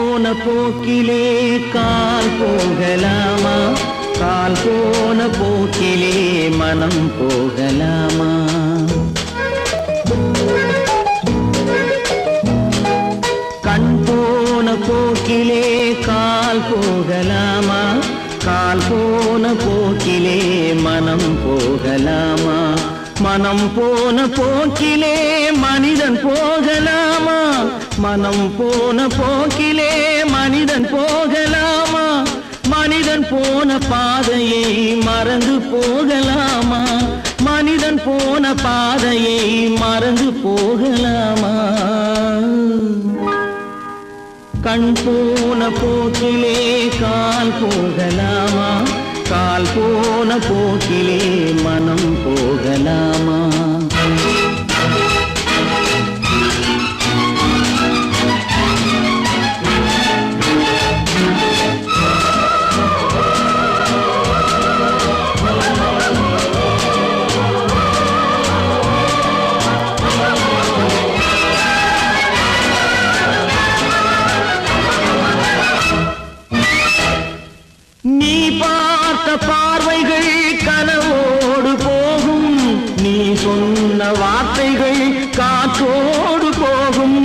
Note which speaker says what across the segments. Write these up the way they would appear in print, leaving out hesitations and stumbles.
Speaker 1: போன போக்கிலே கால் போகலாமா? கால் போன போக்கிலே மனம் போகலாமா? கண் போன போக்கிலே கால் போகலாமா? கால் போன போக்கிலே மனம் போகலாமா? மனம் போன போக்கிலே மனிதன் போகலாமா? மனம் போன போக்கிலே மனிதன் போகலாமா? மனிதன் போன பாதையை மறந்து போகலாமா? மனிதன் போன பாதையை மறந்து போகலாமா? கண் போன போக்கிலே கால் போகலாமா? கால் போன போக்கிலே மனம் போகலாமா? நீ பார்த்த பார்வைகள் கனவோடு போகும், நீ சொன்ன வார்த்தைகள் காற்றோடு போகும்.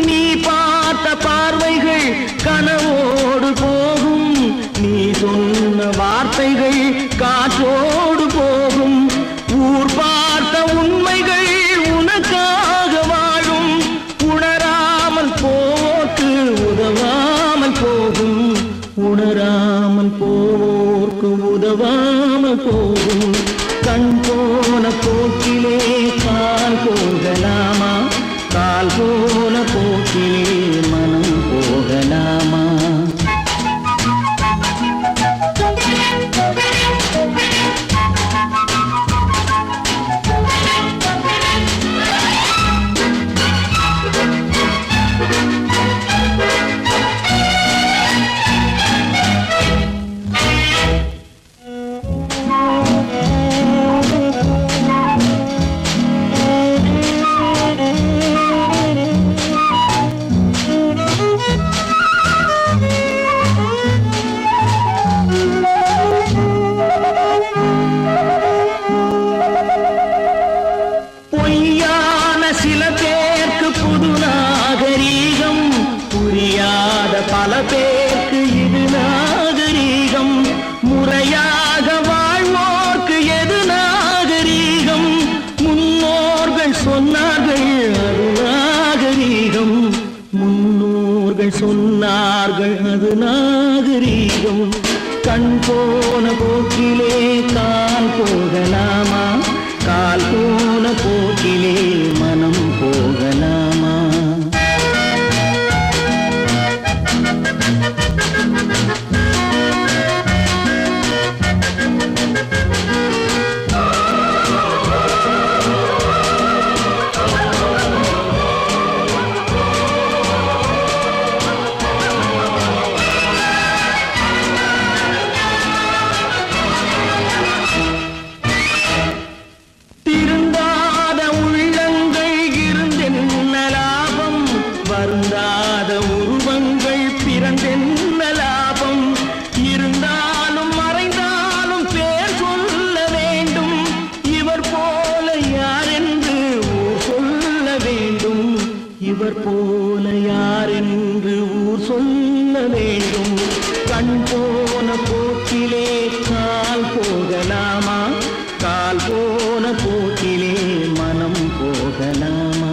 Speaker 1: நீ பார்த்த பார்வைகள் கனவோடு போகும், நீ சொன்ன வார்த்தைகள் காற்றோடு போகும். ஊர் பார்த்த உண்மைகள் உனக்காக வாழும், உணராமல் போக்கு உதவாமல் போகும். உணராமல் போர்க்கு உதவாமல் போகும். கண் போன போக்கிலே கால் போகலாமா? கால் போன போக்கிலே மனம் போகலாமா? பொய்யான சில பேருக்கு புது நாகரீகம், புரியாத பல பேருக்கு இது நாகரீகம். முறையாக வாழ்வோர்க்கு எது நாகரீகம்? முன்னோர்கள் சொன்னார்கள் அது நாகரீகம். முன்னோர்கள் சொன்னார்கள் அது நாகரீகம். கண் போன போக்கிலே கால் போகலாமா? கால் போன போக்கிலே மனம் போகலாமா? திருந்தாத உள்ளங்கள் இருந்தென்ன லாபம்? வருந்தாத உருவங்கள் பிறந்தென்ன லாபம்? இருந்தாலும் மறைந்தாலும் பேர் சொல்ல வேண்டும். இவர் போல யாரென்று ஊர் சொல்ல வேண்டும். இவர் போல யாரென்று ஊர் சொல்ல வேண்டும். கண் போன போக்கிலே கால் போகலாமா? கால் போன போக்கிலே மனம் போகலாமா?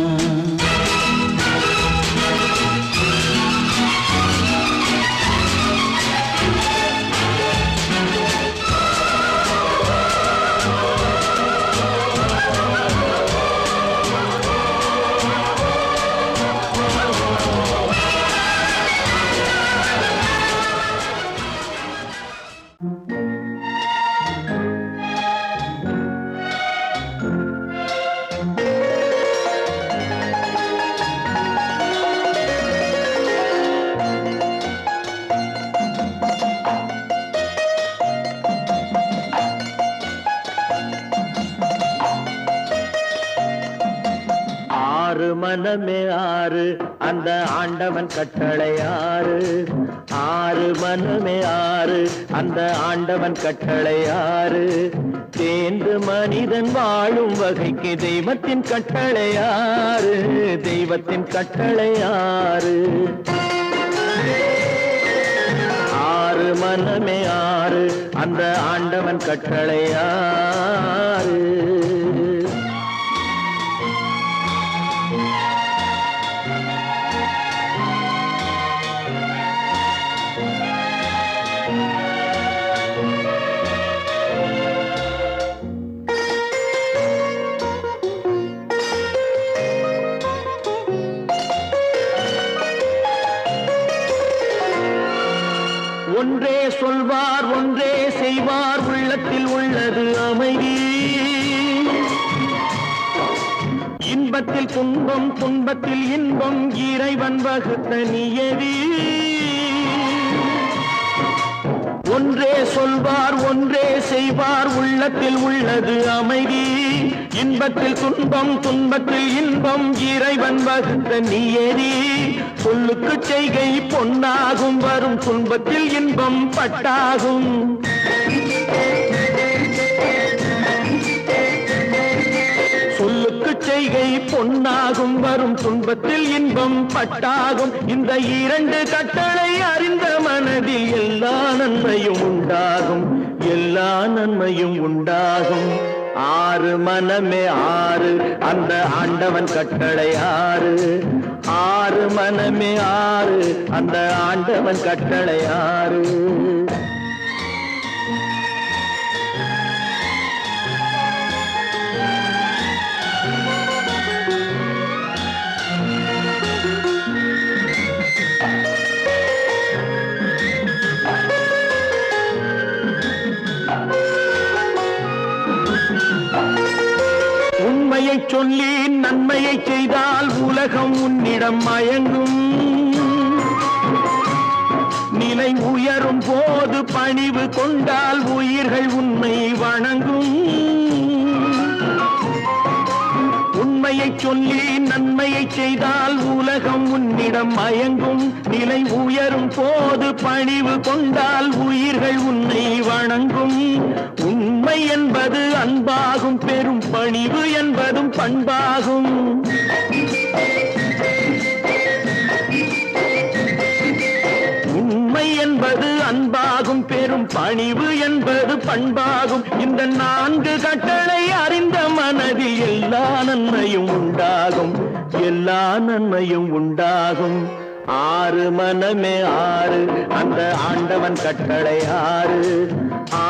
Speaker 1: ஆறு மனமே ஆறு அந்த ஆண்டவன் கட்டளை ஆறு ஆறு மனமே ஆறு அந்த ஆண்டவன் கட்டளை ஆறு தேர்ந்து மனிதன் வாழும் வகைக்கு தெய்வத்தின் கட்டளை ஆறு தெய்வத்தின் கட்டளை ஆறு ஆறு மனமே ஆறு அந்த ஆண்டவன் கட்டளை ஆறு ஒன்றே சொல்வார் ஒன்றே செய்வார் உள்ளத்தில் உள்ளது அமைதி இன்பத்தில் துன்பம் துன்பத்தில் இன்பம் இறைவன் வகுத்த நியதி ஒன்றே சொல்வார் ஒன்றே செய்வார் உள்ளத்தில் உள்ளது அமைதி இன்பத்தில் துன்பம் துன்பத்தில் இன்பம் இறைவன் வகுத்த நியதி சொல்லுக்கு செய்கை பொன்னாகும் வரும் துன்பத்தில் இன்பம் பட்டாகும் சொல்லுக்கு செய்கை பொன்னாகும் வரும் துன்பத்தில் இன்பம் பட்டாகும் இந்த இரண்டு கட்டளை அறிந்த மனதில் எல்லா நன்மையும் உண்டாகும் எல்லா நன்மையும் உண்டாகும் ஆறு மனமே ஆறு அந்த ஆண்டவன் கட்டளை ஆறு ஆறு மனமே ஆறு அந்த ஆண்டவன் கட்டளை ஆறு உண்மையை சொல்லி நன்மையை செய்தால் உலகம் உன்னிடம் மயங்கும் நிலை உயரும் போது பணிவு கொண்டால் உயிர்கள் உன்னை வணங்கும் உண்மையை சொல்லி நன்மையை செய்தால் உலகம் உன்னிடம் மயங்கும் நிலை உயரும் போது பணிவு கொண்டால் உயிர்கள் உன்னை வணங்கும் உண்மை என்பது அன்பாகும் பெரும் பணிவு என்பதும் பண்பாகும் உண்மை என்பது அன்பாகும் பெரும் பணிவு என்பது பண்பாகும் இந்த நான்கு கட்டளை அறிந்த மனதில் எல்லா நன்மையும் உண்டாகும் எல்லா நன்மையும் உண்டாகும் ஆறு மனமே ஆறு அந்த ஆண்டவன் கட்டளை ஆறு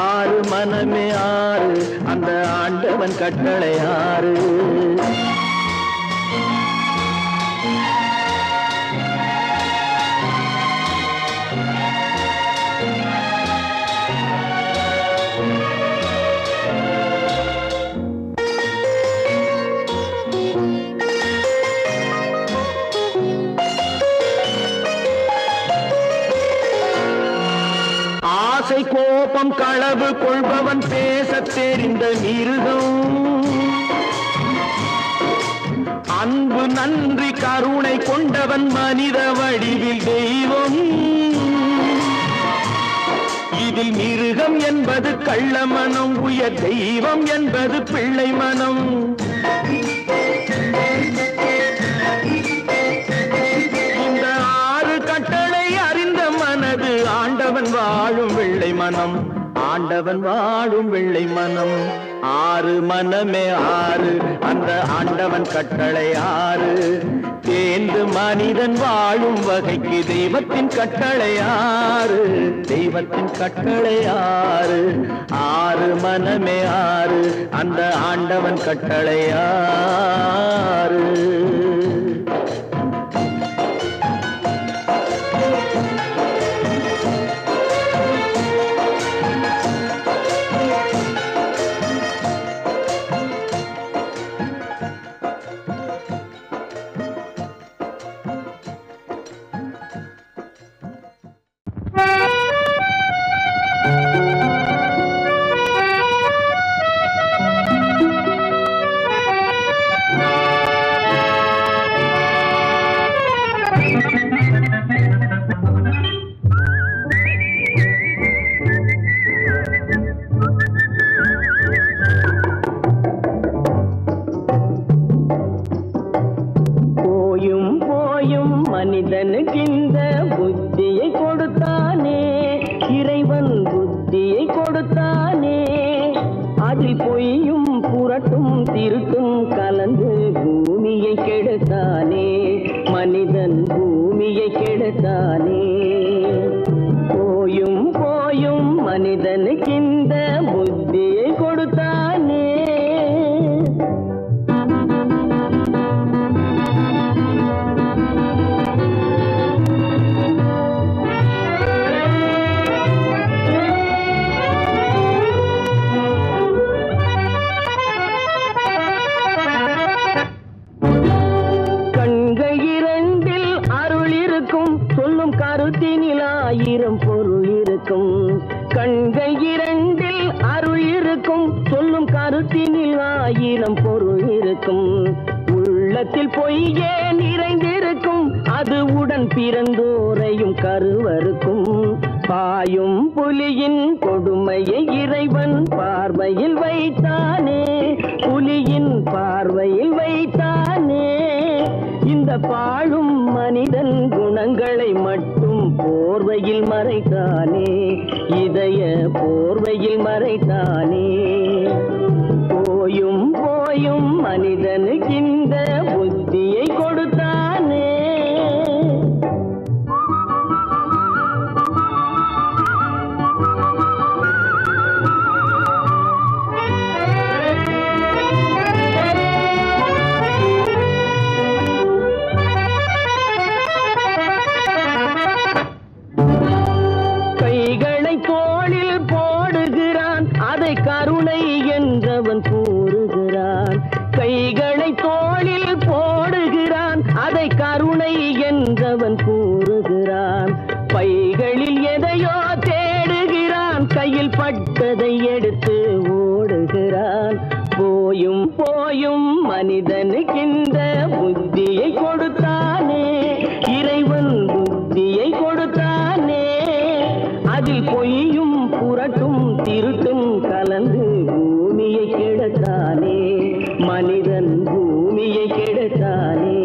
Speaker 1: ஆறு மனமே ஆறு அந்த ஆண்டவன் கட்டளை ஆறு ஆசை கோபம் களவு கொள்பவன் பேசத் தெரிந்த மிருகம் அன்பு நன்றி கருணை கொண்டவன் மனித வடிவில் தெய்வம் இதில் மிருகம் என்பது கள்ள மனம் உயர் தெய்வம் என்பது பிள்ளை மனம் இந்த ஆறு கட்டளை அறிந்த மனது ஆண்டவன் வாழும் வெள்ளை மனம் ஆண்டவன் வாழும் வெள்ளை மனம் ஆறு மனமே ஆறு அந்த ஆண்டவன் கட்டளை ஆறு தேர்ந்து மனிதன் வாழும் வகைக்கு தெய்வத்தின் கட்டளை ஆறு தெய்வத்தின் கட்டளை ஆறு ஆறு மனமே ஆறு அந்த ஆண்டவன் கட்டளை ஆறு
Speaker 2: புத்தியை கொடுத்தானே, இறைவன் புத்தியை கொடுத்தானே. அதில் பொய்யும் புரட்டும் திருட்டும் கலந்து பூமியை கெடுத்தானே, மனிதன் பூமியை கெடுத்தானே. போயும் போயும் மனிதனுக்கு இந்த புத்தியை கொடுத்தானே. கருத்தினில் ஆயிரம் பொருள் இருக்கும், கண்கள் இரண்டில் அருள் இருக்கும். சொல்லும் கருத்தினில் ஆயிரம் பொருள் இருக்கும். உள்ளத்தில் பொய்யே நிறைந்திருக்கும், அது உடன் பிறந்தோரையும் கருவருக்கும். பாயும் புலியின் கொடுமையை இறைவன் பார்வையில் வைத்தானே, புலியின் பார்வையில் வைத்தானே. இந்த பாழும் மனிதன் குணங்களை மட்டும் போர்வையில் மறைத்தானே, இதய போர்வையில் மறைத்தானே. போயும் போயும் மனிதனுக்கு இந்த புத்தியை கொடுத்தானே. கருணை என்றவன் கூறுகிறான், கைகளை தோளில் போடுகிறான். அதை கருணை என்றவன் கூறுகிறான். பைகளில் எதையோ தேடுகிறான், கையில் பட்டதை எடுத்து ஓடுகிறான். போயும் போயும் மனிதனுக்கு இந்த புத்தியை கொடுத்தானே, இறைவன் புத்தியை கொடுத்தானே. அதில் பொய்யும் புரட்டும் திருட்டும் கலந்து பூமியை கெடுத்தானே, மனிதன் பூமியை கெடுத்தானே.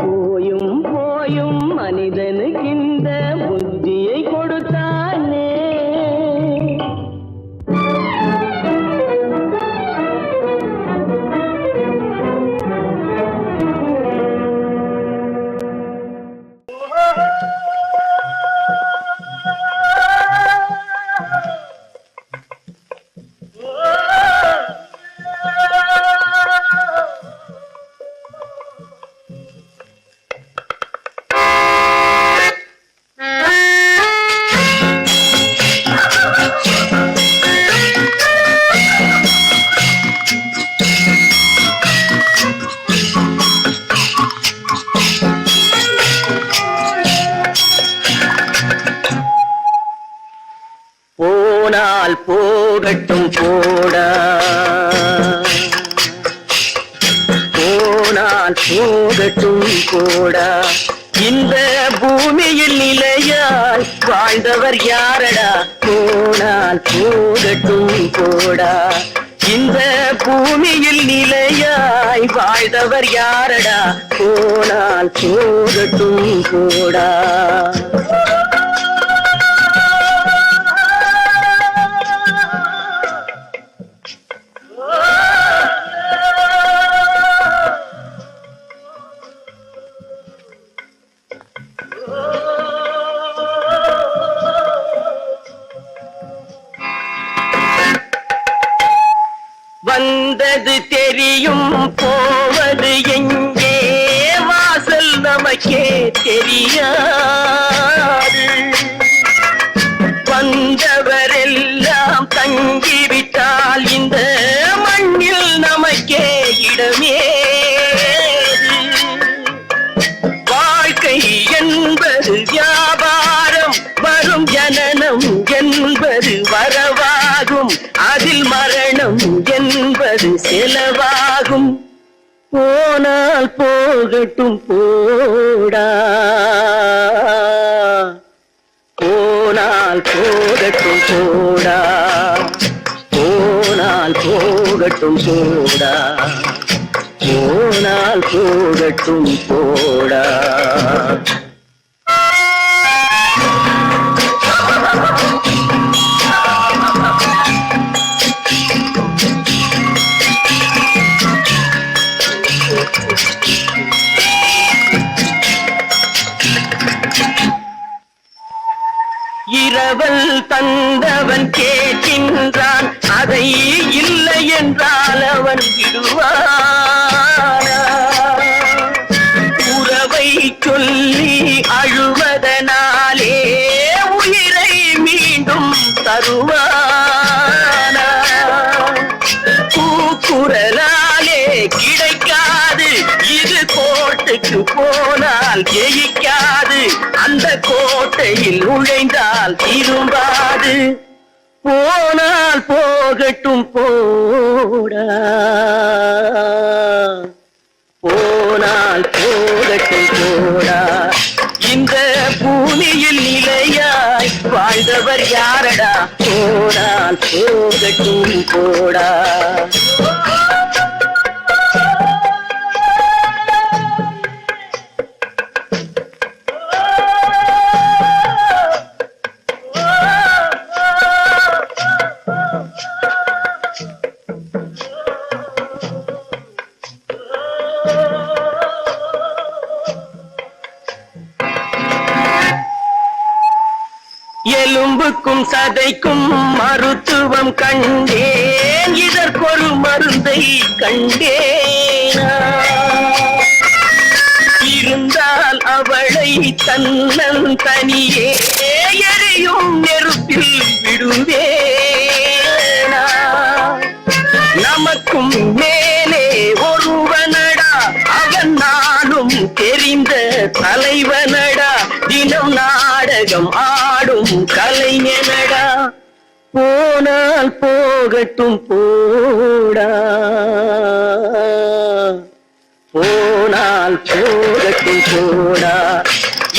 Speaker 2: போயும் போயும் மனிதனுக்கு இந்த புத்தியை கொடுத்தானே. போனால் போகட்டும் போடா, போனால் போகட்டும் போடா. இந்த பூமியில் நிலையால் வாழ்ந்தவர் யாரடா, போனால் போகட்டும் போடா. இந்த பூமியில் நிலையாய் வாழ்ந்தவர் யாரடா, போனால் போகட்டும் போடா. வந்தது தெரியும் போவது எங்கே, வாசல் நமக்கே தெரியாது. வந்தவரெல்லாம் தங்கிவிட்டால் இந்த மண்ணில் நமக்கே இடமே. வாழ்க்கை என்பது வியாபாரம், வரும் ஜனனம் என்பது வரவாகும், அதில் மரணம் என்பது செலவாகும். போனால் போகட்டும் போடா, போனால் போகட்டும் போடா, போனால் போகட்டும் போடா, போனால் போகட்டும் போடா. இரவல் தந்தவன் கேட்கின்றான், அதை இல்லை என்றால் அவன் விடுவானா? உறவை சொல்லி அழுவதனாலே உயிரை மீண்டும் தருவானா? கூக்குரலாலே கிடைக்காது, இது கோட்டைக்கு போனால் ஜெயிக்காது, அந்த கோட்டையில் நுழைந்தால் திரும்பாது. போனால் போகட்டும் போடா, போனால் போகட்டும் போடா. இந்த பூமியில் நிலையாய் வாழ்ந்தவர் யாரடா? போனால் போகட்டும் போடா. எலும்புக்கும் சதைக்கும் மருத்துவம் கண்டேன், இதற்கொரு மருந்தை கண்டேனா? இருந்தால் அவளை தன்னன் தனியே எரியும் நெருப்பில் விடுவேனா? நமக்கும் மேலே ஒருவனடா, அவன் நானும் தெரிந்த தலைவனடா, தினம் நாடகம் ஆடும் கலைஞனடா. போனால் போகட்டும் போடா, போனால் போகட்டும் போடா.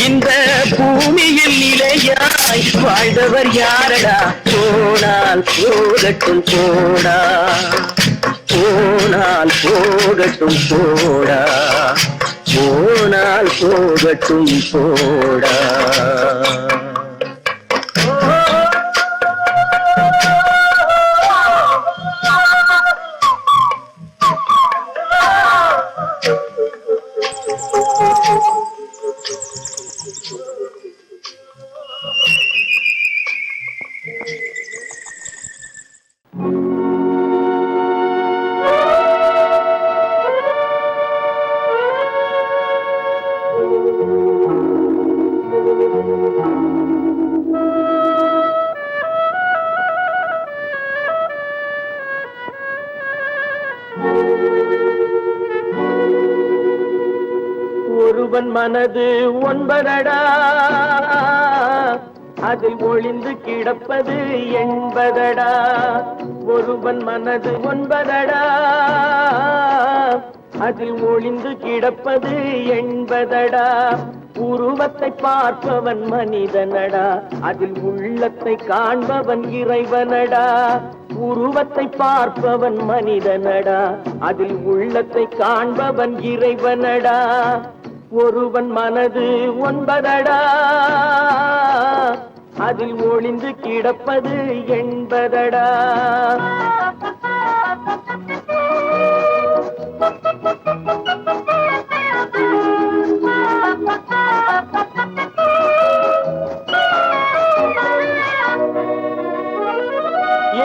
Speaker 2: இந்த பூமியில் நிலையாய் வாழ்ந்தவர் யாரடா? போனால் போகட்டும் போடா, போனால் போகட்டும் போடா, போனால் போகட்டும் போடா. ஒருவன் மனது ஒன்பதடா, அதில் ஒளிந்து கிடப்பது என்பதடா. ஒருவன் மனது ஒன்பதடா, அதில் ஒளிந்து கிடப்பது என்பதடா. உருவத்தை பார்ப்பவன் மனிதனடா, அதில் உள்ளத்தை காண்பவன் இறைவனடா. உருவத்தை பார்ப்பவன் மனிதனடா, அதில் உள்ளத்தை காண்பவன் இறைவனடா. ஒருவன் மனது ஒன்பதடா, அதில் ஒளிந்து கிடப்பது என்பதடா.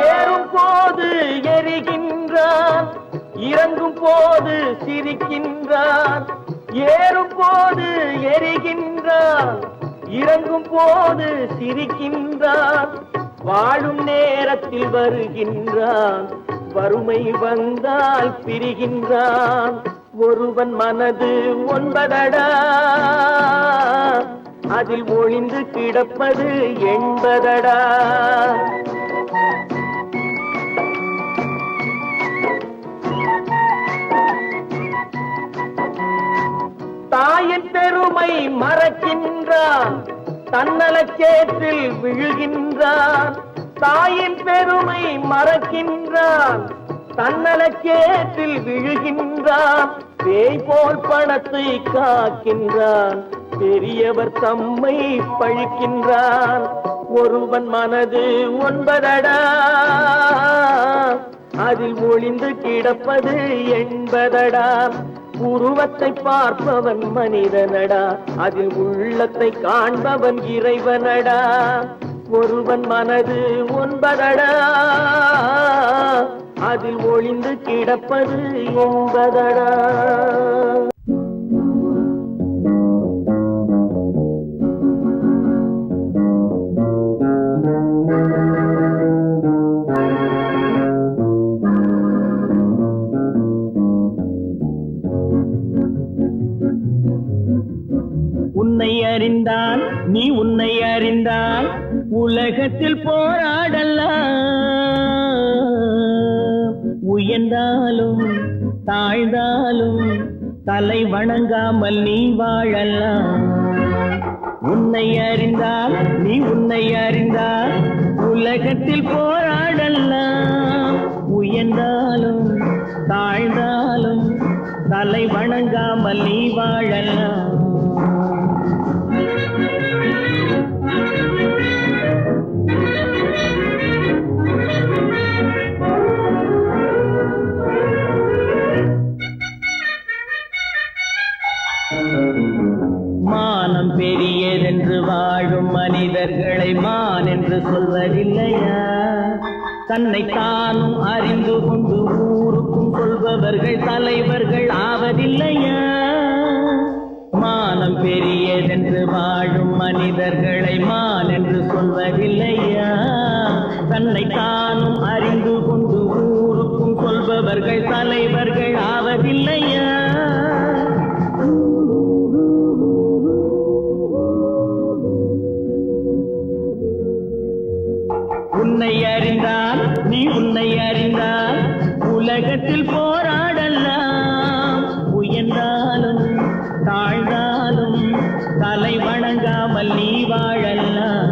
Speaker 2: ஏறும் போது எரிகின்றான், இறங்கும் போது சிரிக்கின்றான். ஏறும் போது எரிகின்றான், இறங்கும் போது சிரிக்கின்றான். வாழும் நேரத்தில் வருகின்றான், வறுமை வந்தால் பிரிகின்றான். ஒருவன் மனது ஒன்பதடா, அதில் ஒளிந்து கிடப்பது என்பதடா. தாயின் பெருமை மறக்கின்றான், தன்னலச்சேற்றில் விழுகின்றான். தாயின் பெருமை மறக்கின்றான், தன்னலச்சேற்றில் விழுகின்றான். பேய் போல் பணத்தை காக்கின்றான், பெரியவர் தம்மை பழிக்கின்றான். ஒருவன் மனது ஒன்பதடா, அதில் ஒளிந்து கிடப்பது என்பதடா. உருவத்தை பார்ப்பவன் மனிதனடா, அதில் உள்ளத்தை காண்பவன் இறைவனடா. ஒருவன் மனது ஒன்பதடா, அதில் ஒளிந்து கிடப்பது என்பதடா.
Speaker 1: உன்னை அறிந்தால் நீ உன்னை அறிந்தால் உலகத்தில் போராடலாம். உயர்ந்தாலும் தாழ்ந்தாலும் தலை வணங்காமல் நீ வாழலாம். உன்னை அறிந்தால் நீ உன்னை அறிந்தால் உலகத்தில் போராடலாம். உயர்ந்தாலும் தாழ்ந்தாலும் தலை வணங்காமல் நீ வாழலாம். மானம் பெரியதென்று வாழும் மனிதர்களை மான் என்று சொல்வதில்லையா? தன்னை தானும் அறிந்து கொண்டு ஊருக்கும் சொல்பவர்கள் தலைவர்கள் ஆவதில்லையா? மானம் பெரியதென்று வாழும் மனிதர்களை மான் என்று சொல்வதில்லையா? தன்னை தானும் அறிந்து கொண்டு ஊருக்கும் சொல்பவர்கள் தலைவர்கள் ஆவதில்லையா? உன்னை அறிந்தால் நீ உன்னை அறிந்தால் உலகத்தில் போராடலாம். உயர்ந்தாலும் தாழ்ந்தாலும் தலை வணங்காமல் நீ வாழலாம்.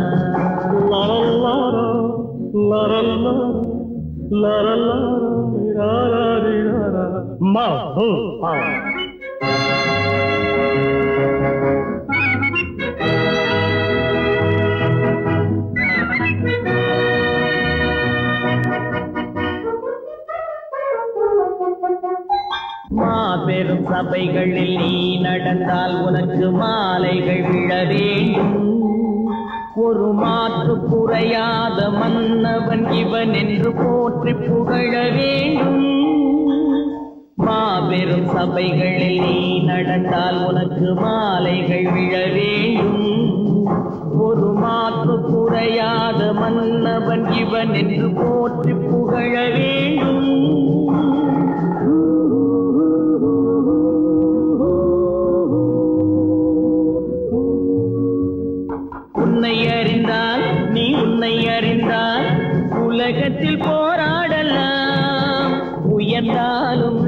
Speaker 1: மாபெரும் சபைகளில் நீ நடந்தால் உனக்கு மாலைகள் விழ வேண்டும். ஒரு மாற்று குறையாத மன்னவன் இவன் என்று போற்றி புகழ வேண்டும். மாபெரும் சபைகளில் நீ நடந்தால் உனக்கு மாலைகள் விழ வேண்டும். ஒரு மாற்று குறையாத மன்னவன் இவன் என்று போற்றி புகழ வேண்டும். உன்னை அறிந்தால் நீ உன்னை அறிந்தால் உலகத்தில் போராடலாம். உயர்ந்தாலும்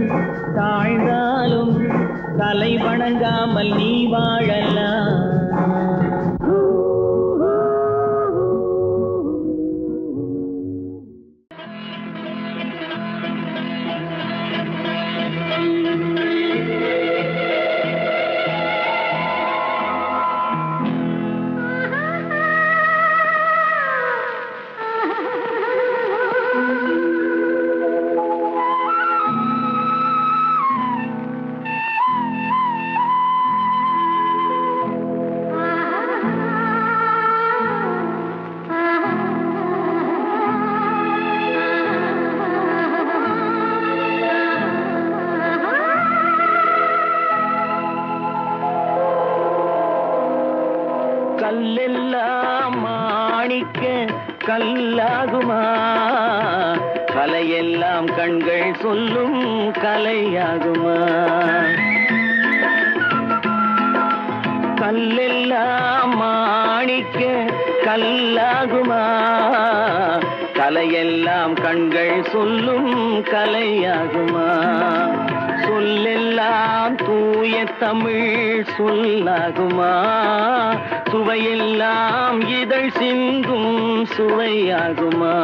Speaker 1: தாழ்ந்தாலும் தலை வணங்காமல் நீ வாழலாம். கல்லெல்லாம் மாணிக்க கல்லாகுமா? கலையெல்லாம் கண்கள் சொல்லும் கலையாகுமா? கல்லெல்லாம் மாணிக்க கல்லாகுமா? கலையெல்லாம் கண்கள் சொல்லும் கலையாகுமா? சொல்லெல்லாம் தூய தமிழ் சொல்லாகுமா? சுவையெல்லாம் இதழ் சிந்தும் சுவையாகுமா?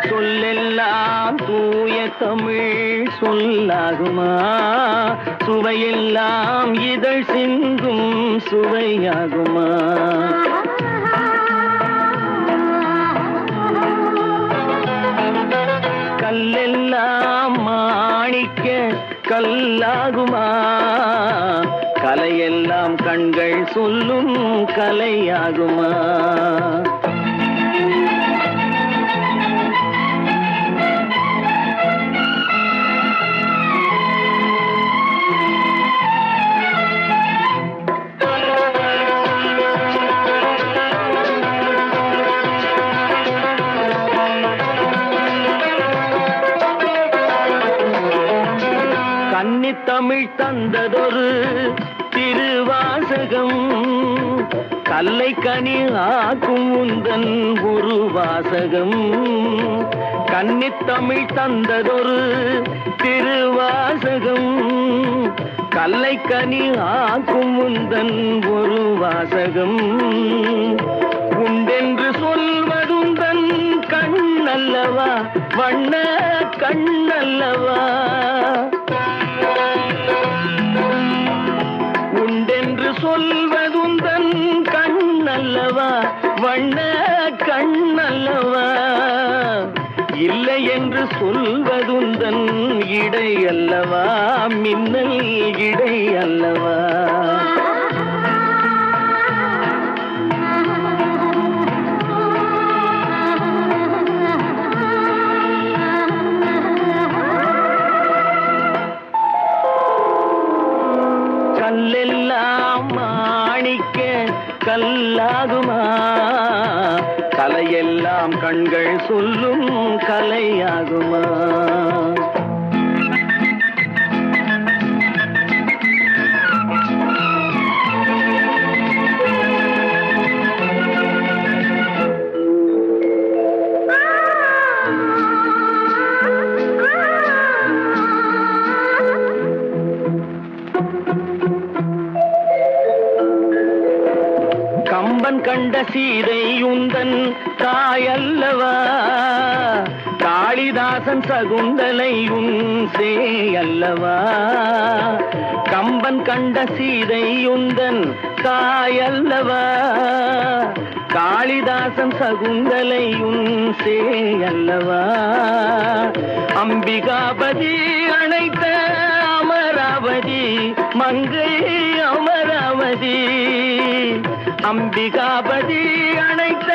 Speaker 1: சொல்லெல்லாம் தூய தமிழ் சொல்லாகுமா? சுவையெல்லாம் இதழ் சிந்தும் சுவையாகுமா? கல்லெல்லாம் மாணிக்க கல்லாகுமா? கலையெல்லாம் கண்கள் சொல்லும் கலையாகுமா? தந்ததொரு திருவாசகம் கல்லை கனி ஆக்கும் உந்தன் ஒரு வாசகம் கன்னித்தமிழ் தந்ததொரு திருவாசகம் கல்லை கனி ஆக்கும் உந்தன் ஒரு வாசகம் உண்டென்று சொல்வதுந்தன் கண்ணல்லவா வண்ண கண்ணல்லவா உண்டென்று சொல்வதுந்தன் கண்ணல்லவா வண்ண கண்ணல்லவா இல்லை என்று சொல்வதுந்தன் இடை அல்லவா மின்னல் இடை அல்லவா கல்லெல்லாம் மாணிக்க கல்லாகுமா கலையெல்லாம் கண்கள் சொல்லும் கலையாகுமா கம்பன் கண்ட சீதை உந்தன் தாயல்லவா காளிதாசன் சகுந்தலை உன் சேயல்லவா கம்பன் கண்ட சீதை உந்தன் தாயல்லவா காளிதாசன் சகுந்தலை உன் சேயல்லவா அம்பிகாபதி அணைத்த அமராவதி மங்கை அமராவதி அம்பிகாபதி அணைத்த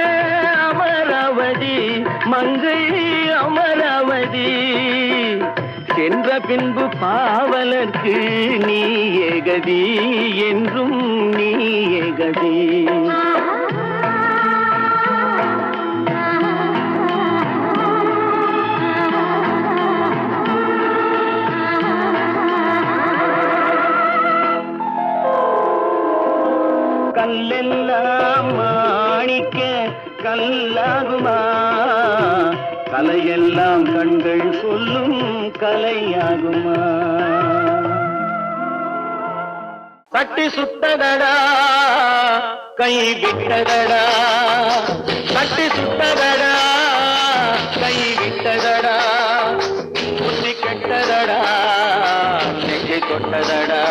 Speaker 1: அமராவதி மங்கை அமராவதி சென்ற பின்பு பாவலர்க்கு நீ ஏகதி என்றும் நீ ஏகதி கல்லெல்லாம் மாணிக்க கல்லாகுமா கலையெல்லாம் கண்கள் சொல்லும் கலையாகுமா கட்டி சுட்டதடா கை விட்டதடா கட்டி சுட்டதடா கை விட்டதடா புத்தி கெட்டதடா நெஞ்சை தொட்டதடா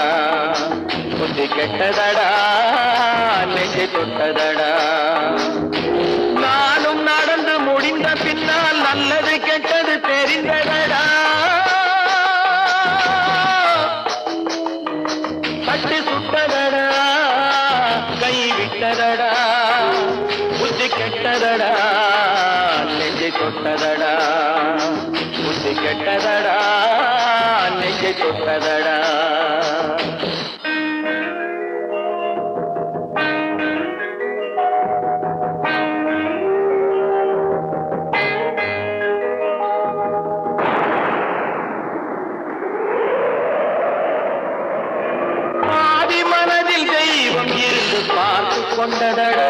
Speaker 1: புத்தி கெட்டதடா நெஞ்சை தொட்டதடா நானும் நடந்து முடிந்த பின்னால் நல்லது கெட்டது தெரிந்ததடா கட்டி சுட்டதடா கை விட்டதடா புத்தி கெட்டதடா நெஞ்சை தொட்டதடா புத்தி கெட்டதடா நெஞ்சை தொட்டதடா பார்த்து கொண்டதடா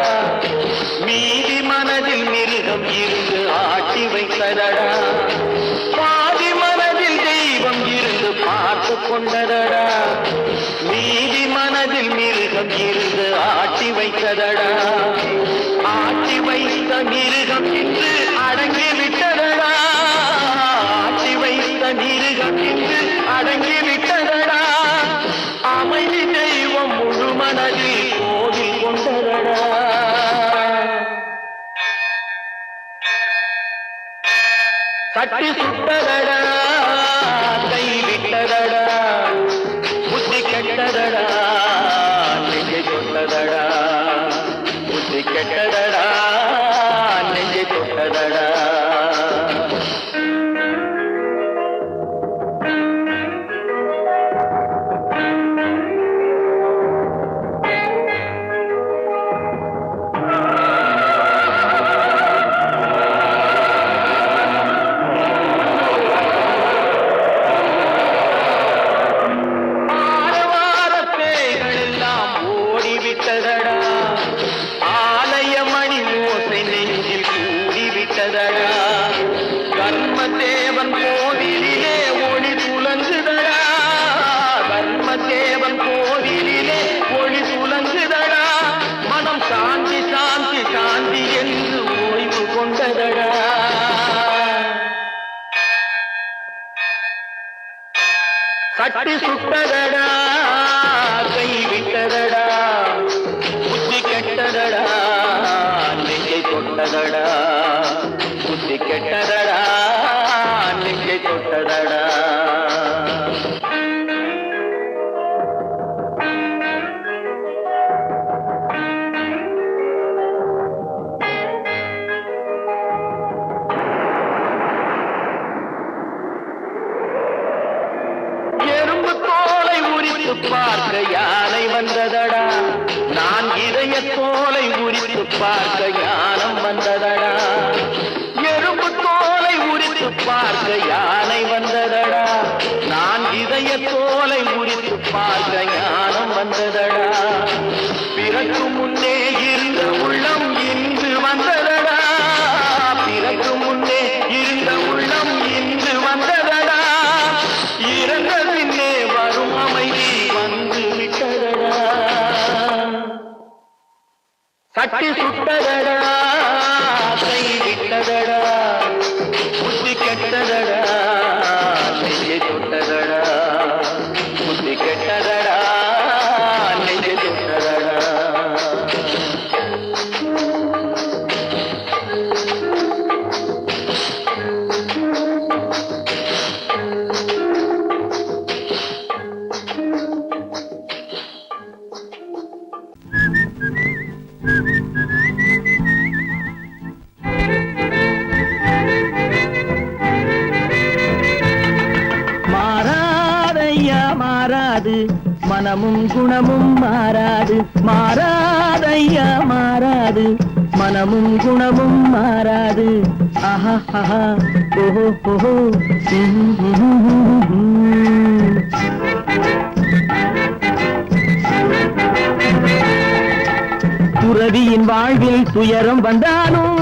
Speaker 1: மீதி மனதில் மிருகம் இருந்து ஆட்டி வைத்ததடா பாதி மனதில் தெய்வம் இருந்து பார்த்து கொண்டதடா மீதி மனதில் மிருகம் இருந்து ஆட்டி வைத்ததடா ஆட்டி வைத்த மிருகம் இன்று அடங்கி விட்டதடா ஆட்டி வைத்த மிருகம் இன்று அடங்கி விட்டதடா அமைதி தெய்வம் முழு மனதில் கோவில் கொண்டதடா கட்டி சுட்டதடா கை விட்டதடா புத்தி கெட்டதடா நெஞ்சை தொட்டதடா புத்தி கெட்டதடா நெஞ்சை தொட்டதடா தட்டி சுட்டதடா கை விட்டதடா புத்தி கெட்டதடா நெஞ்சை தொட்டதடா புத்தி கெட்டதடா நெஞ்சை தொட்டதடா பார்க்க யானை வந்ததடா நான் இதய தோலை உரித்து பார்க்க ஞானம் வந்ததடா எறும்பு தோலை உரித்து பார்க்க யானை வந்ததடா நான் இதய தோலை உரித்து பார்க்க ஞானம் வந்ததடா பிறகு முன்னே இருந்த உள்ளம் இன்று வந்ததடா பிறகு முன்னே இருந்த உள்ளம் இன்று வந்ததடா இறந்த பின்னே வரும் அமைதி சட்டி சுட்டதடா கை விட்டதடா புத்தி கெட்டதடா நெஞ்சை தொட்டதடா புத்தி கெட்டதடா நெஞ்சை தொட்டதடா மாறாது மனமும் குணமும் மாறாது மாறாதையா மாறாது மனமும் குணமும் மாறாது ஆஹா ஆஹா ஓஹோ ஓஹோ துறவியின் வாழ்வில் துயரம் வந்தாலும்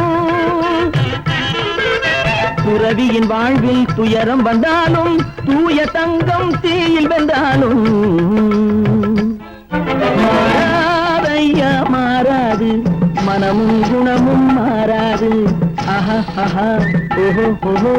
Speaker 1: துறவியின் வாழ்வில் துயரம் வந்தாலும் தூய தங்கம் தீயில் வென்றாலும் மாறாதையா மாறாது மனமும் குணமும் மாறாது ஆஹா ஆஹா ஓஹோ ஓஹோ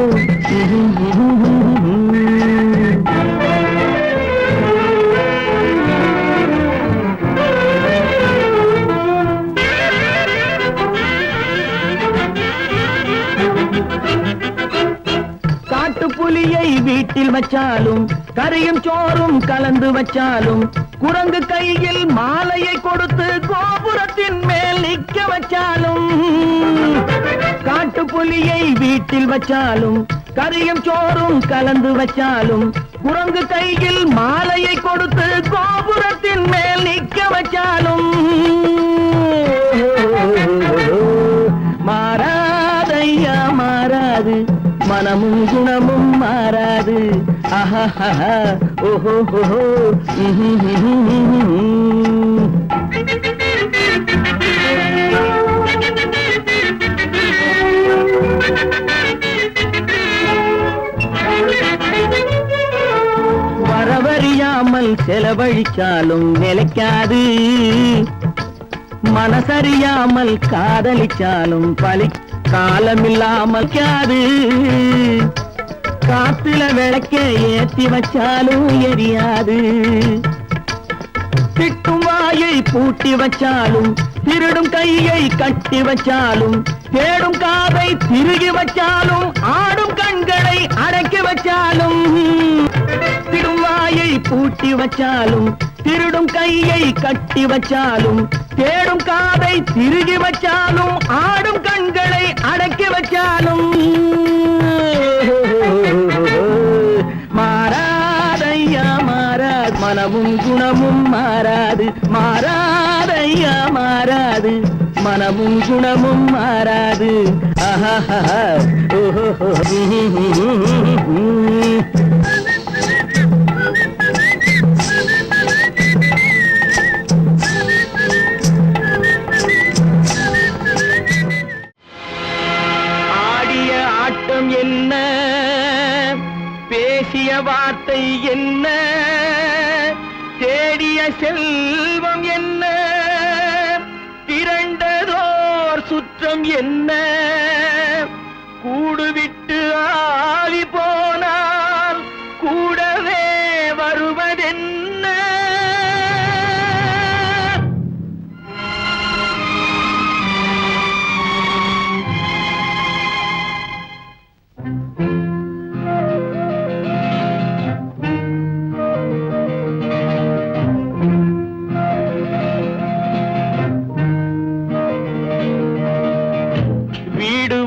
Speaker 1: புலியை வீட்டில் வச்சாலும் கறியும் சோறும் கலந்து வச்சாலும் குரங்கு கையில் மாலையை கொடுத்து கோபுரத்தின் மேல் நிற்க வச்சாலும் காட்டு புலியை வீட்டில் வச்சாலும் கறியும் சோறும் கலந்து வச்சாலும் குரங்கு கையில் மாலையை கொடுத்து கோபுரத்தின் மேல் நிற்க வச்சாலும் மாறாதையா மாறாது மனமும் குணமும் மாறாது ஆஹா ஆஹா ஓஹோ ஓஹோ வரவறியாமல் செலவழிச்சாலும் நிலைக்காது மனசறியாமல் காதலிச்சாலும் பலி காலமில்லாமல் காது காத்துல விளக்க ஏத்தி வச்சாலும் எரியாது திட்டும் வாயை பூட்டி வச்சாலும் திருடும் கையை கட்டி வச்சாலும் தேடும் காதை திருகி வச்சாலும் ஆடும் கண்களை அடக்கி வச்சாலும் திடும் வாயை பூட்டி வச்சாலும் திருடும் கையை கட்டி வச்சாலும் தேடும் காதை திருகி வச்சாலும் ஆடும் கண்களை அடக்கி வச்சாலும் மாறாதையா மாறாது மனமும் குணமும் மாறாது மாறாதையா மாறாது மனமும் குணமும் மாறாது ஆஹா ஓஹோ என்ன பேசிய வார்த்தை என்ன தேடிய செல்வம் என்ன திரண்டதோர் சுற்றம் என்ன கூடுவிட்டு ஆவி போனால் கூடவே வரும்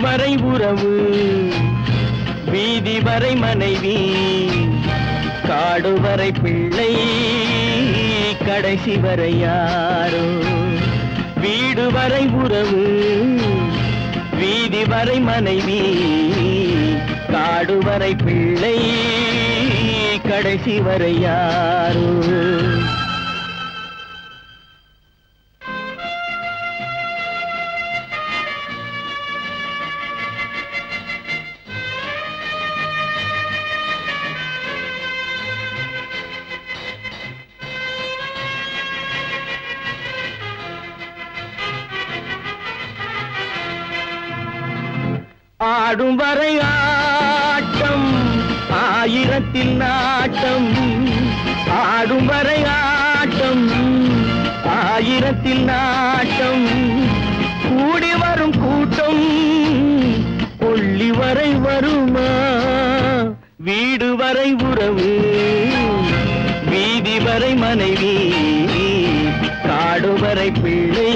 Speaker 1: வரை உறவு, வீதி வரை மனைவி, காடு வரை பிள்ளை, கடைசி வரை யாரோ. வீடு வரை உறவு, வீதி வரை மனைவி, காடு வரை பிள்ளை, கடைசி வரை யாரோ. ஆடும் வரை ஆட்டம், ஆயிரத்தில் நாட்டம். ஆடும் வரை ஆட்டம், ஆயிரத்தில் நாட்டம். கூடி வரும் கூட்டம் கொள்ளி வரை வருமா. வீடு வரை உறவு, வீதி வரை மனைவி, காடு வரை பிள்ளை,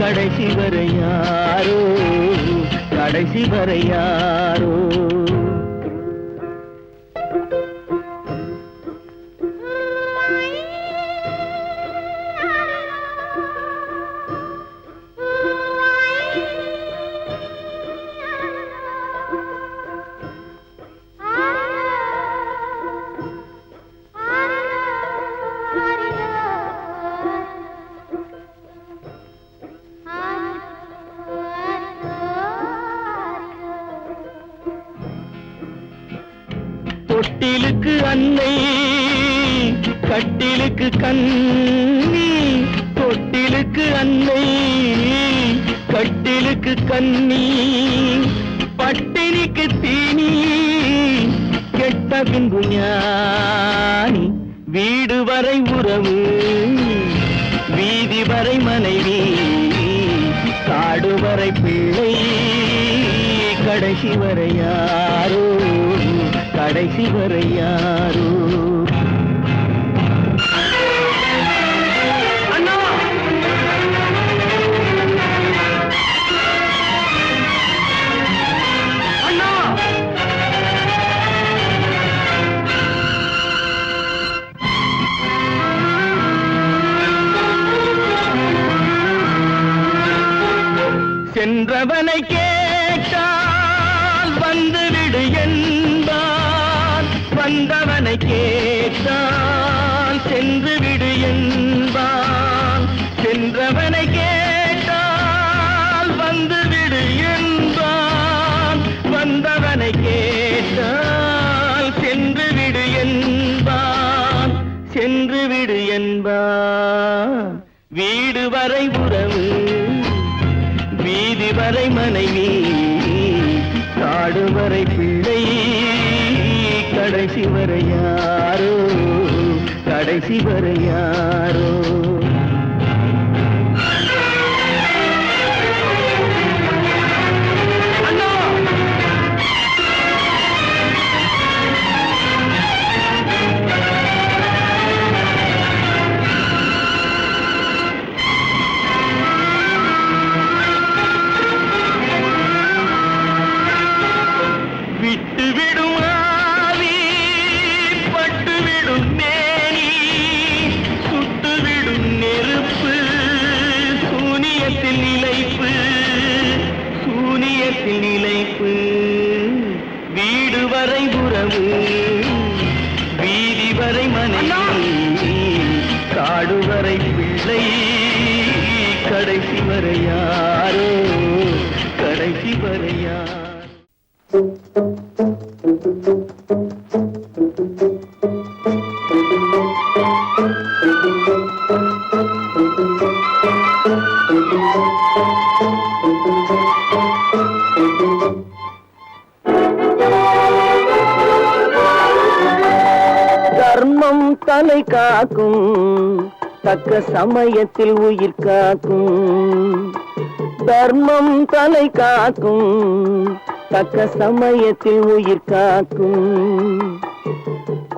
Speaker 1: கடைசி வரை யாரோ, கடைசி வரை யாரோ. தொட்டிலுக்கு அன்னை, கட்டிலுக்கு கண்ணி. தொட்டிலுக்கு அன்னை, கட்டிலுக்கு கண்ணி. பட்டினிக்கு தீனி, கெட்ட பின்பு ஞானி. வீடு வரை உறவு, வீதி வரை மனைவி, காடு வரை பிள்ளை, கடைசி வரை யாரோ, கடைசி வரை யாரோ. அண்ணா, அண்ணா, சென்றவனை கேட்டால் வந்துவிடு என்பான், வந்தவனை கேட்டால் சென்று விடு என்பான். சென்றவனை கேட்டால் வந்துவிடு என்பான், வந்தவனை கேட்டால் சென்று விடு என்பான், சென்று விடு என்பான். வீடு வரை உறவு, வீதி வரை மனைவி, காடு வரை பிள்ளை, கடைசி வரை யாரோ, கடைசி வரை யாரோ. விட்டுவிடும் ஆவி, பட்டுவிடும் மேனி, சுட்டுவிடும் நெருப்பு, சூனியத்தில் நிலைப்பு, சூனியத்தில் நிலைப்பு. வீடு வரை உறவு, வீதி வரை மனைவி, காடு வரை பிள்ளை, கடைசி வரை யாரோ, கடைசி வரை யாரோ. தர்மம் தலை காக்கும், தக்க சமயத்தில் உயிர் காக்கும். தர்மம் தலை காக்கும், தக்க சமயத்தில் உயிர் காக்கும்.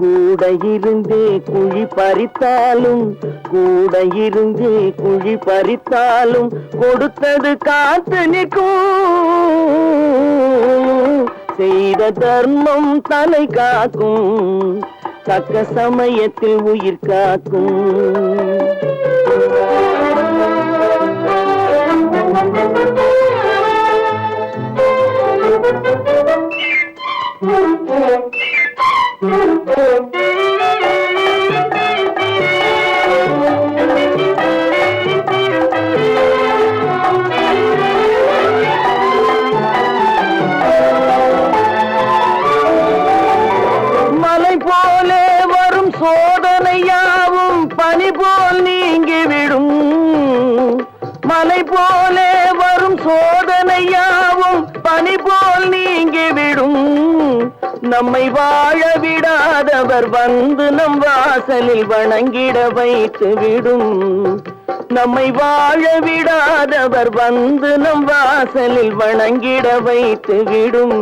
Speaker 1: கூட இருந்தே குழி பறித்தாலும், கூட இருந்தே குழி பறித்தாலும், கொடுத்தது காத்து நிற்கும்.
Speaker 2: செய்த தர்மம் தலை காக்கும், தக்க சமயத்தில் உயிர் காக்கும். மலை போலே வரும் சோதனையாவும் பனி போல் நீங்கிவிடும். மலை போலே வரும் சோதனையாவும் பனி போல் நீங்கிவிடும். நம்மை வாழ விடாதவர் வந்து நம் வாசலில் வணங்கிட வைத்து விடும். நம்மை வாழ விடாதவர் வந்து நம் வாசலில் வணங்கிட வைத்து விடும்.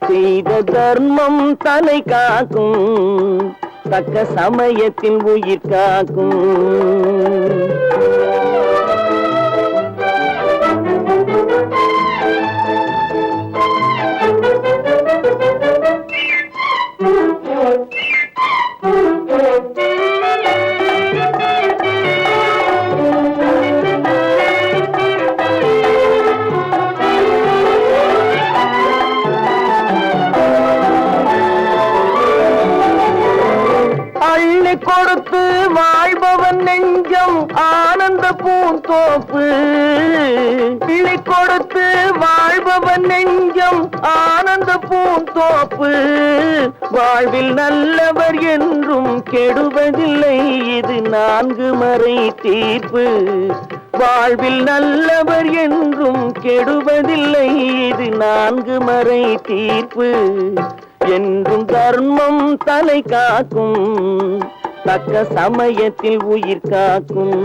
Speaker 2: செய்த தர்மம் தலை காக்கும், தக்க சமயத்தில் உயிர் காக்கும். அள்ளி கொடுத்து வாழ்பவன் நெஞ்சம் ஆனந்த பூந்தோப்பு. அள்ளி கொடுத்து வாழ்பவன் நெஞ்சம் ஆனந்த பூந்தோப்பு. வாழ்வில் நல்லவர் என்றும் கெடுவதில்லை, இது 4 மறை தீர்ப்பு. வாழ்வில் நல்லவர் என்றும் கெடுவதில்லை, இது 4 மறை தீர்ப்பு. என்றும் தர்மம் தலை காக்கும், தக்க சமயத்தில் உயிர் காக்கும்.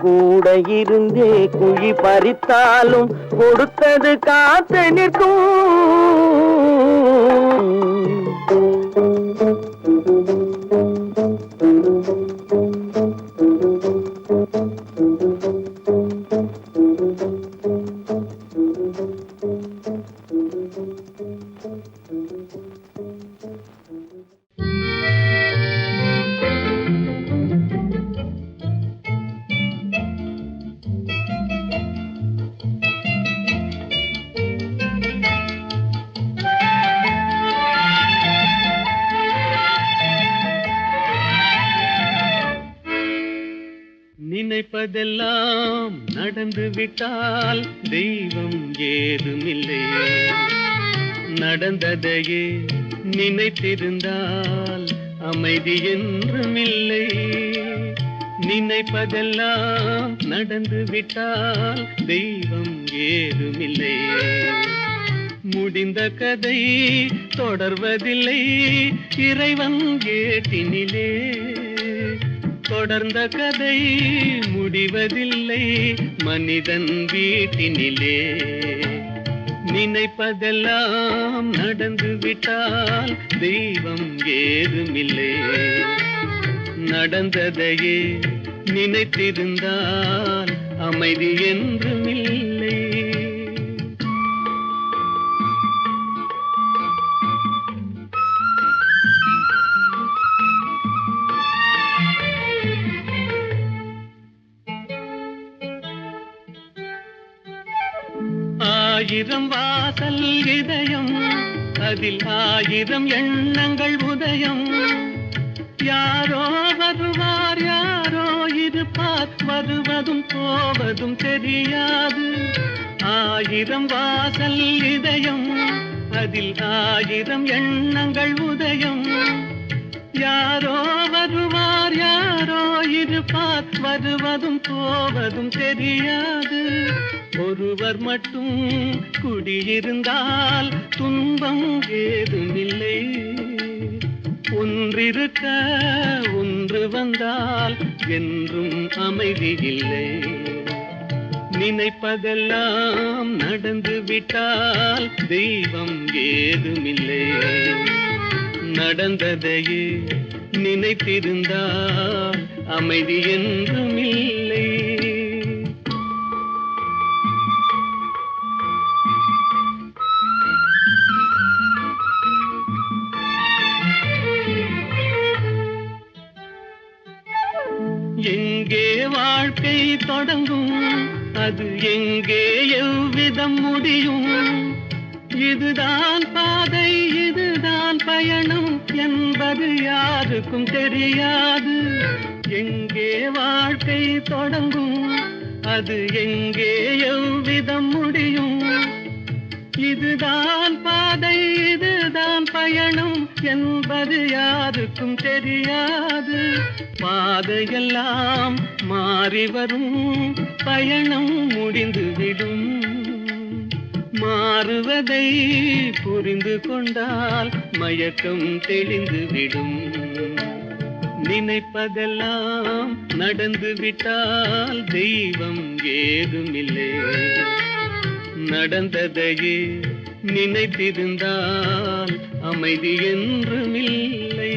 Speaker 2: கூட இருந்தே குழி பறித்தாலும் கொடுத்தது காத்து நிற்கும்.
Speaker 1: நினைப்பதெல்லாம் நடந்து விட்டால் தெய்வம் ஏதுமில்லை. நடந்ததையே நினைத்திருந்தால் அமைதி என்றுமில்லை. நினைப்பதெல்லாம் நடந்து விட்டால் தெய்வம் ஏதுமில்லை. முடிந்த கதை தொடர்வதில்லை இறைவன் ஏட்டினிலே. தொடர்ந்த கதை முடிவதில்லை மனிதன் வீட்டினிலே. நினைப்பதெல்லாம் நடந்து விட்டால் தெய்வம் ஏதுமில்லை. நடந்ததையே நினைத்திருந்தால் அமைதி என்றுமில்லை. ஆயிரம் வாசல் இதயம், அதில் 1000 எண்ணங்கள் உதயம். யாரோ வருவார் யாரோ இருப்பார், வருவதும் போவதும் தெரியாது. 1000 வாசல் இதயம், அதில் 1000 எண்ணங்கள் உதயம். யாரோ வருவார் யாரோ இருப்பார், வருவதும் போவதும் தெரியாது. ஒருவர் மட்டும் குடியிருந்தால் துன்பம் ஏதுமில்லை. ஒன்றிருக்க ஒன்று வந்தால் என்றும் அமைதி இல்லை. நினைப்பதெல்லாம் நடந்து விட்டால் தெய்வம் ஏதுமில்லை. நடந்ததையே நினைத்திருந்தால் அமைதி என்றுமில்லை.
Speaker 3: தொடங்கும், அது எங்கே எவ்விதம் முடியும்? இதுதான் பாதை, இதுதான் பயணம் என்பது யாருக்கும் தெரியாது. எங்கே வாழ்க்கை தொடங்கும், அது எங்கே எவ்விதம் முடியும்? இதுதான் பாதை, இதுதான் பயணம் என்பது யாருக்கும் தெரியாது. பாதையெல்லாம் மாறி வரும், பயணம் முடிந்துவிடும். மாறுவதை புரிந்து கொண்டால் மயக்கம் தெளிந்துவிடும். நினைப்பதெல்லாம் நடந்துவிட்டால் தெய்வம் ஏதுமில்லை. நடந்ததையே நினைத்திருந்தால் அமைதி என்றுமில்லை.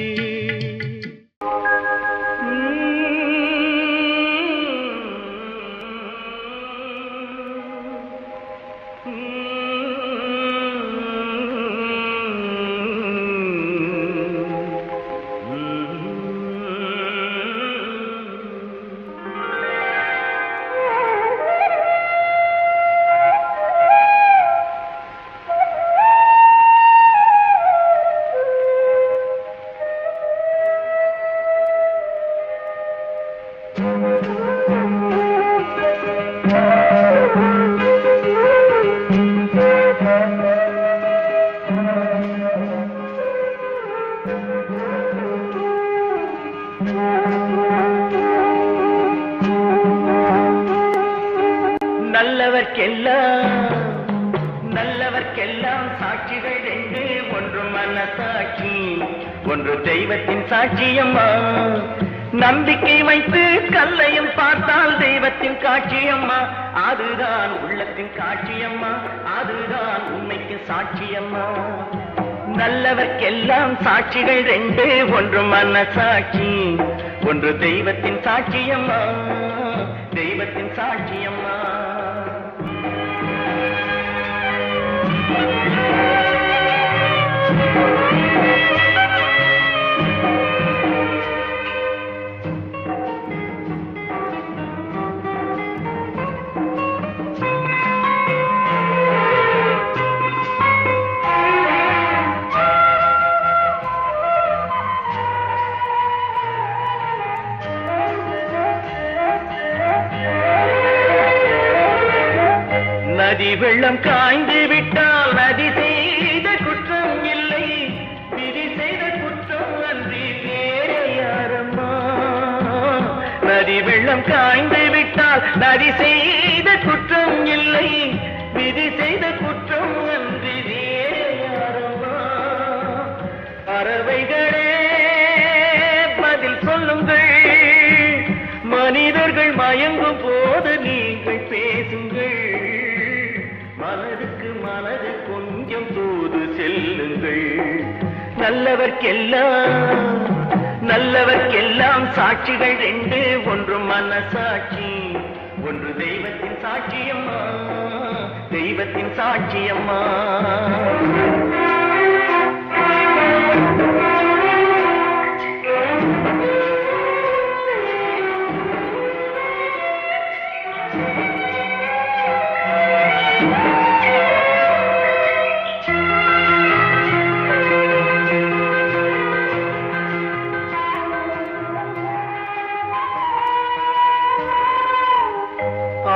Speaker 2: நல்லவர்க்கெல்லாம் சாட்சிகள் ரெண்டு, ஒன்று மனசாட்சி, ஒன்று தெய்வத்தின் சாட்சியம்மா. நம்பிக்கை வைத்து கல்லையும் பார்த்தால் தெய்வத்தின் காட்சியம்மா. அதுதான் உள்ளத்தின் காட்சியம்மா, அதுதான் உண்மைக்கு சாட்சியம்மா. நல்லவர்க்கெல்லாம் சாட்சிகள் ரெண்டு, ஒன்று மனசாட்சி, ஒன்று தெய்வத்தின் சாட்சியம்மா, தெய்வத்தின் சாட்சியம்மா. நதி வெள்ளம் காய்ந்து விட்டால் நதி செய்த குற்றம் இல்லை, விதி செய்த குற்றம் அன்றி வேறு யாரம்மா. நதி வெள்ளம் காய்ந்து விட்டால் நதி செய்த குற்றம் இல்லை, விதி செய்த குற்றம் அன்றி வேறு யாரம்மா. பறவைகளே பதில் சொல்லுங்கள், மனிதர்கள் மயங்கும் போது நீங்கள் பேசுங்கள். மனதுக்கு மனது கொஞ்சம் தூது செல்லுங்கள். நல்லவர்க்கெல்லாம் சாட்சிகள் ரெண்டு, ஒன்று மனசாட்சி, ஒன்று தெய்வத்தின் சாட்சியம்மா, தெய்வத்தின் சாட்சியம்மா.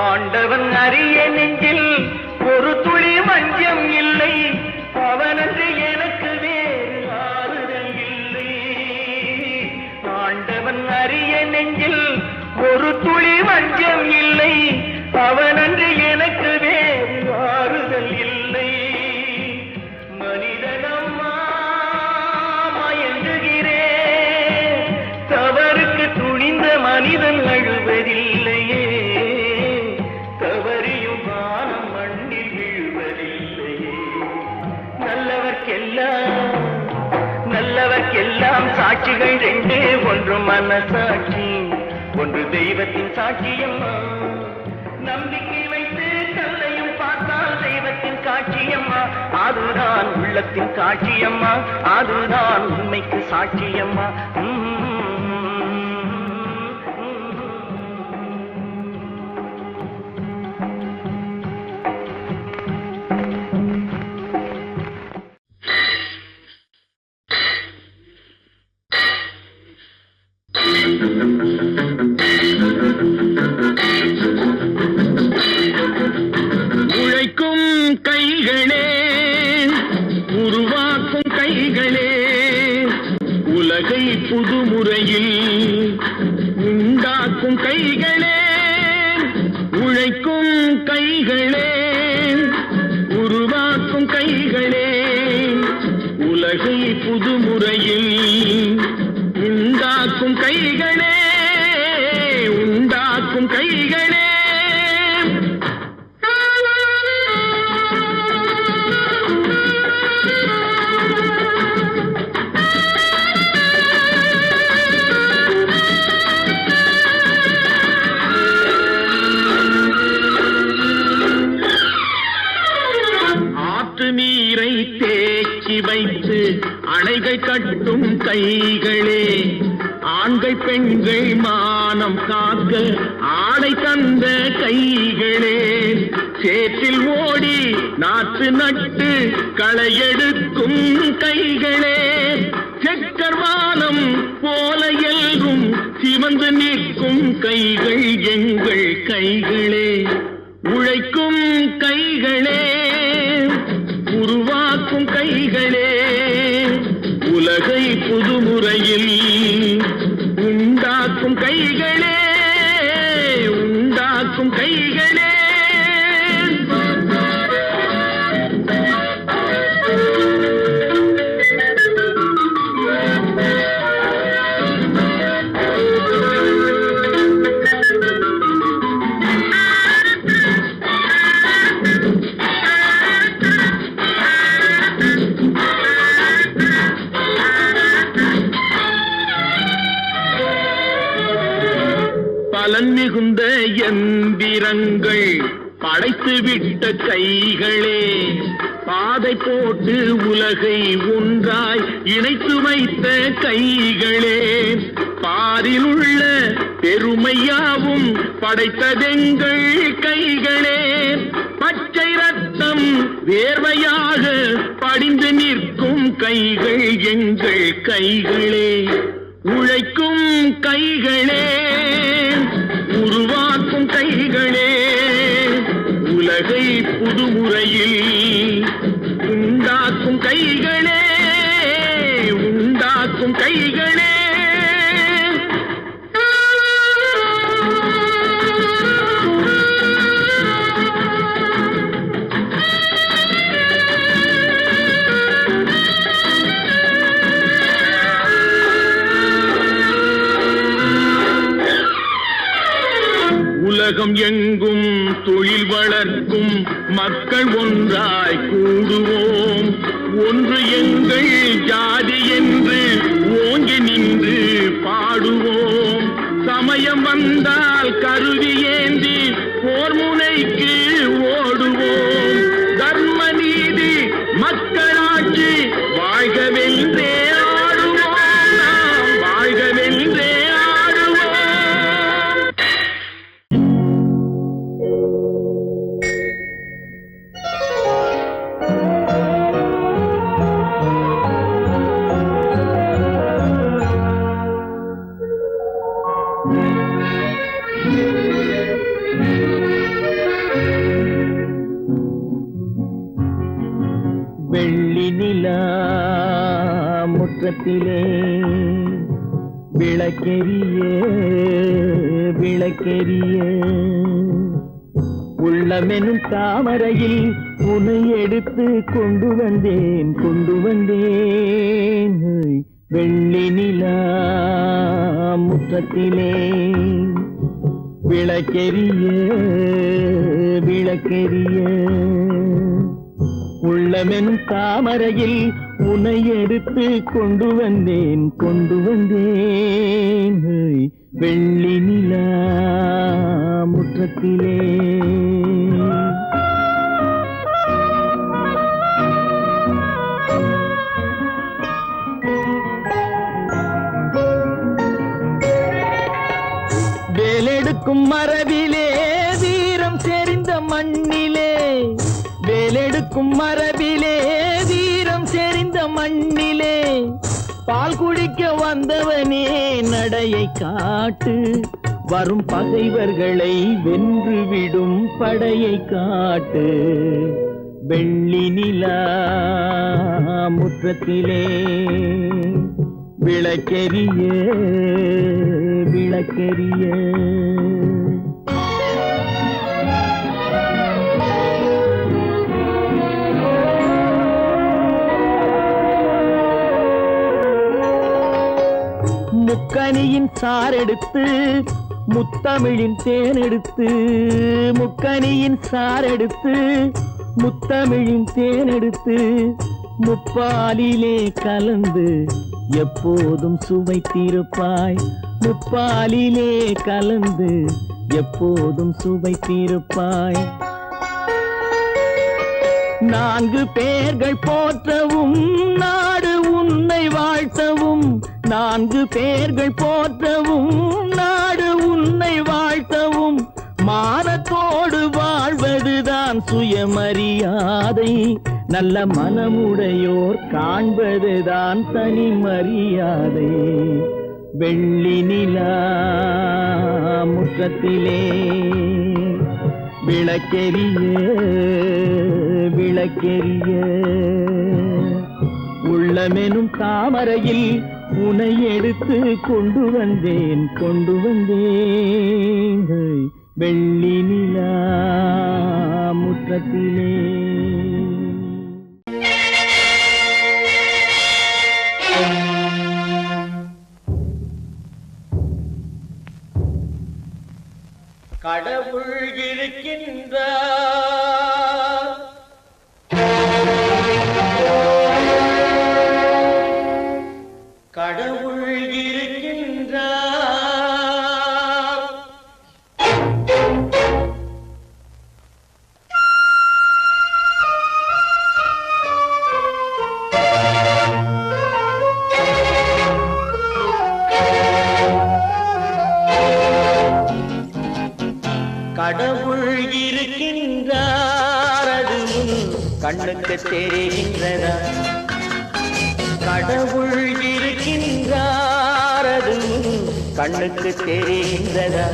Speaker 2: ஆண்டவன் அறிய நெஞ்சில் ஒரு துளி வஞ்சம் இல்லை, அவனன்று எனக்கு வேறு ஆறுதல் இல்லை. ஆண்டவன் அறிய நெஞ்சில் ஒரு துளி வஞ்சம் இல்லை, அவனன்று எனக்கு வேறு ஆறுதல் இல்லை. மனிதனம்மா மயங்குகிறேன், தவறுக்கு துணிந்த மனிதன் அழுவதில்லையே. நல்லவர்க்கெல்லாம் சாட்சிகள் ரெண்டு, ஒன்று மனசாட்சி, ஒன்று தெய்வத்தின் சாட்சியம்மா. நம்பிக்கை வைத்து கல்லையும் பார்த்தால் தெய்வத்தின் காட்சியம்மா. அதுதான் உள்ளத்தின் காட்சியம்மா, அதுதான் உண்மைக்கு சாட்சியம்மா.
Speaker 1: கைகளே உருவாக்கும் கைகளே உலகை புதுமுறையில் உண்டாக்கும் கைகளே உழைக்கும் கைகளே உருவாக்கும் கைகளே உலகை புதுமுறையில் உண்டாக்கும் கைகளே உண்டாக்கும் கைகளே நீரை தேக்கி வைத்து அணைகள் கட்டும் கைகளே ஆண்கள் பெண்கள் மானம் காக்க ஆடை தந்த கைகளே சேற்றில் ஓடி நாற்று நட்டு களையெடுக்கும் கைகளே செக்கர்வானம் போல எல்கும் சிவந்து நிற்கும் கைகள் எங்கள் கைகளே உழைக்கும் கைகளே உருவாக்கும் கைகளே உலகை புதுமுறையில் உண்டாக்கும் கைகளே உண்டாக்கும் கைகளே பலன் மிகுந்த எந்திரங்கள் படைத்து விட்ட கைகளே பாதை போட்டு உலகை ஒன்றாய் இணைத்து வைத்த கைகளே பாரில் உள்ள பெருமையாவும் படைத்ததெங்கள் கைகளே பச்சை ரத்தம் வேர்வையாக படிந்து நிற்கும் கைகள் எங்கள் கைகளே உழைக்கும் கைகளே உருவாக்கும் கைகளே உலகை புதுமுறையில் உண்டாக்கும் கைகளே உண்டாக்கும் கைகளே உலகம் எங்கும் தொழில் வளர்க்கும் மக்கள் ஒன்றாய் கூடுவோம் ஒன்று எங்கள் ஜாதி என்று ஓங்கி நின்று பாடுவோம் சமயம் வந்தால் கருவி ஏந்தி போர் முனைக்கு ஓடுவோம் தர்ம நீதி மக்களாட்சி வாழ்கவென்றே ஆடுவோம் நாம் வாழ்கவென்றே வெள்ளி நிலா முற்றத்திலே விளக்கெரிய விளக்கெரிய உள்ளமெனும் தாமரையில் உன்னை எடுத்து கொண்டு வந்தேன் வெள்ளி நிலா முற்றத்திலே விளக்கெரிய விளக்கெரிய உள்ளமெனும் தாமரையில் உன்னை எடுத்து கொண்டு வந்தேன் வெள்ளி நிலா முற்றத்திலே வேலெடுக்கும் மரபிலே வீரம் செறிந்த மண்ணிலே வேலெடுக்கும் மரபிலே வீரம் செறிந்த மண்ணிலே பால் குடிக்க வந்தவனே நடையை காட்டு வரும் பகைவர்களை வென்றுவிடும் படையை காட்டு வெள்ளி நிலா முற்றத்திலே விளக்கெரிய விளக்கெரிய முக்கனியின் சாரெடுத்து முத்தமிழின் தேனெடுத்து முக்கனியின் சாரெடுத்து முத்தமிழின் தேனெடுத்து முப்பாலிலே கலந்து எப்போதும் சுவைத்திருப்பாய் முப்பாலிலே கலந்து எப்போதும் சுவைத்திருப்பாய் நான்கு பேர்கள் போற்றவும் நாடு உன்னை வாழ்த்தவும் நான்கு பேர்கள் போற்றவும் நாடு உன்னை வாழ்த்தவும் மானத்தோடு வாழ்வதுதான் சுயமரியாதை நல்ல மனமுடையோர் காண்பதுதான் தனி மரியாதை வெள்ளி நிலா முற்றத்திலே விளக்கெரிய விளக்கெரிய உள்ளமெனும் தாமரையில் உனை எடுத்து கொண்டு வந்தேன் வெள்ளி நிலா முற்றத்திலே கடவுள் இருக்கின்றார் கடவுள் இருக்கின்றார் கடவுள் இருக்கின்றார் அதுவும் கண்ணுக்கு தெரிகின்றதா கடவுள் இருக்கின்றார் அதுவும் கண்ணுக்கு தெரிகின்றதா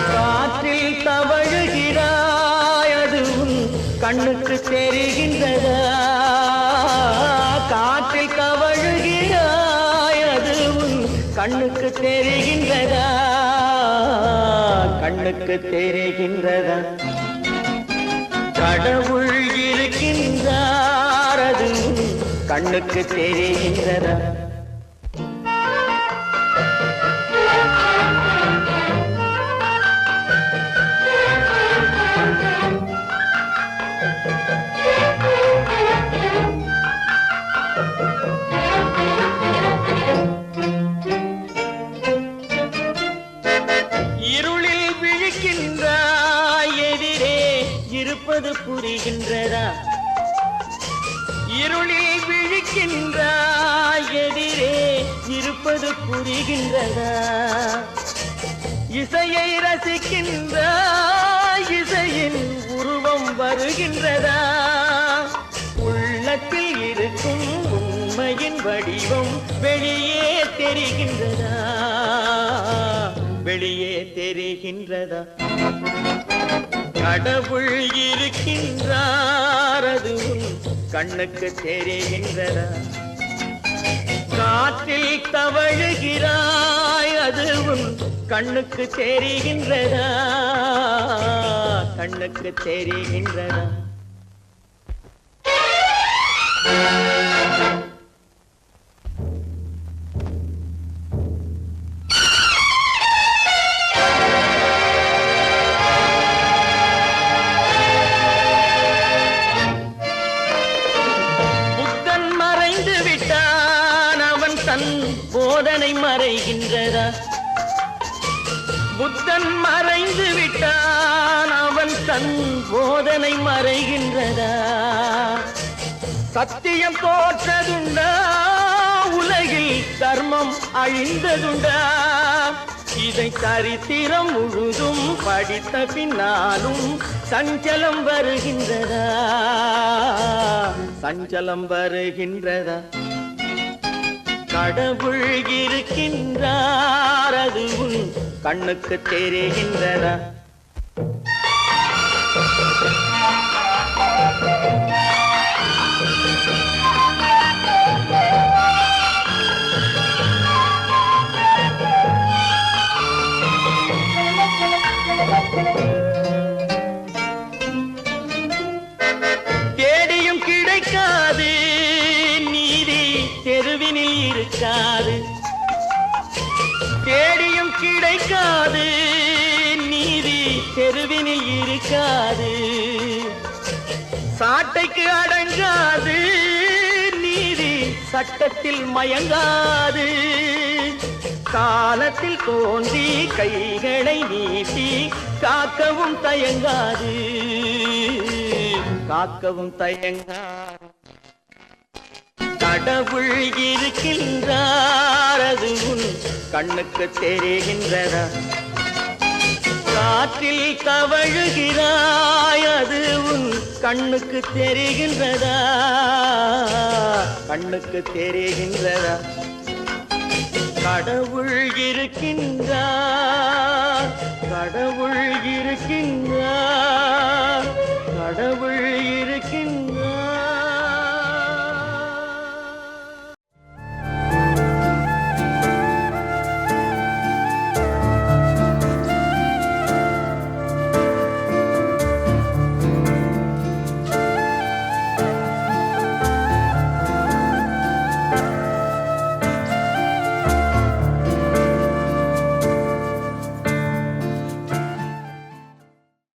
Speaker 1: காற்றில் தவழுகிறாய் அதுவும் கண்ணுக்கு தெரிகின்றதா காற்றில் தவழுகிறாய் அதுவும் கண்ணுக்கு தெரிகின்றதா கண்ணுக்கு தெரிகின்றதா கடவுள் இருக்கின்றார் அதுவும் கண்ணுக்கு தெரிகின்றதா இருளில் விழிக்கின்றாய் எதிரே இருப்பது புரிகின்றதா இருளில் விழிக்கின்றாய் எதிரே இருப்பது புரிகின்றதா இசையை ரசிக்கின்றாய் இசையின் உருவம் வருகின்றதா உள்ளத்தில் இருக்கும் உண்மையின் வடிவம் வெளியே தெரிகின்றதா வெளியே தெரிகின்றதா கடவுள் இருக்கின்றார் அதுவும் கண்ணுக்கு தெரிகின்றதா காற்றில் தவழுகிறாய் அதுவும் கண்ணுக்கு தெரிகின்றதா கண்ணுக்கு தெரிகின்றதா போதனை மறைகின்றதா புத்தன் மறைந்து விட்டான் அவன் தன் போதனை மறைகின்றதா சத்தியம் தோற்றதுண்டா உலகில் தர்மம் அழிந்ததுண்டா இதை சரித்திரம் முழுதும் படித்த பின்னாலும் சஞ்சலம் வருகின்றதா சஞ்சலம் வருகின்றதா கடவுள் இருக்கின்றார் அதுவும் கண்ணுக்கு தெரிகின்றதா இருக்காது, தேடியும் கிடைக்காது, நீதி தெருவினில் இருக்காது, சாட்டைக்கு அடங்காது, நீதி சட்டத்தில் மயங்காது, காலத்தில் தோன்றி கைகளை நீட்டி காக்கவும் தயங்காது, காக்கவும் தயங்காது. கடவுள் இருக்கின்றார், அது உன் கண்ணுக்கு தெரிகின்றதா? காற்றில் தவழுகிறாய், அது உன் கண்ணுக்கு தெரிகின்றதா? கண்ணுக்கு தெரிகின்றதா? கடவுள் இருக்கின்றார், கடவுள் இருக்கின்றார்.